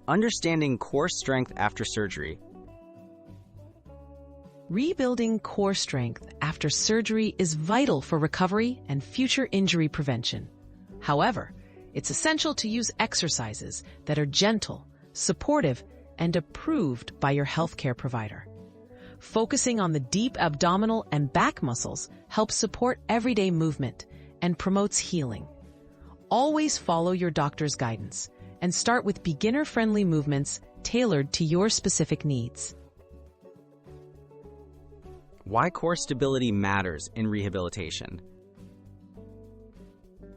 Understanding core strength after surgery. Rebuilding core strength after surgery is vital for recovery and future injury prevention. However, it's essential to use exercises that are gentle, supportive, and approved by your healthcare provider. Focusing on the deep abdominal and back muscles helps support everyday movement and promotes healing. Always follow your doctor's guidance and start with beginner-friendly movements tailored to your specific needs. Why core stability matters in rehabilitation.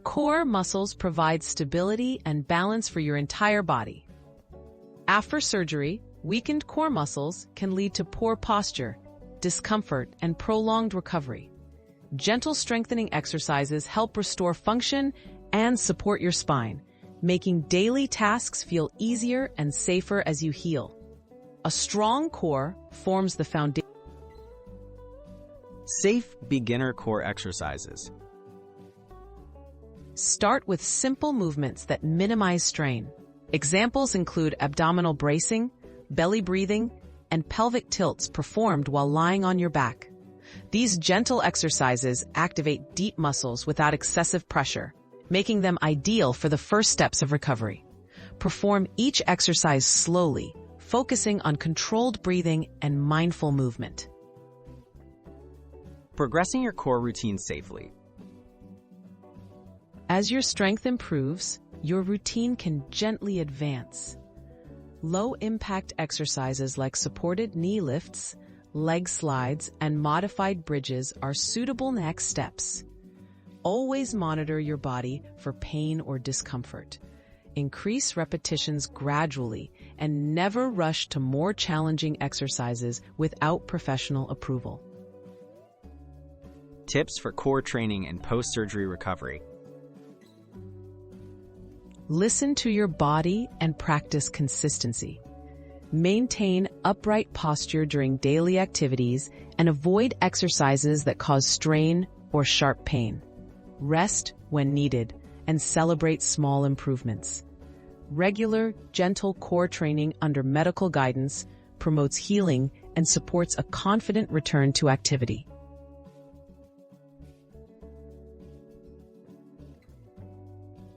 Core muscles provide stability and balance for your entire body. After surgery, weakened core muscles can lead to poor posture, discomfort, and prolonged recovery. Gentle strengthening exercises help restore function and support your spine, making daily tasks feel easier and safer as you heal. A strong core forms the foundation. Safe beginner core exercises. Start with simple movements that minimize strain. Examples include abdominal bracing, belly breathing, and pelvic tilts performed while lying on your back. These gentle exercises activate deep muscles without excessive pressure, making them ideal for the first steps of recovery. Perform each exercise slowly, focusing on controlled breathing and mindful movement. Progressing your core routine safely. As your strength improves, your routine can gently advance. Low-impact exercises like supported knee lifts, leg slides, and modified bridges are suitable next steps. Always monitor your body for pain or discomfort. Increase repetitions gradually and never rush to more challenging exercises without professional approval. Tips for core training and post-surgery recovery. Listen to your body and practice consistency. Maintain upright posture during daily activities and avoid exercises that cause strain or sharp pain. Rest when needed and celebrate small improvements. Regular, gentle core training under medical guidance promotes healing and supports a confident return to activity.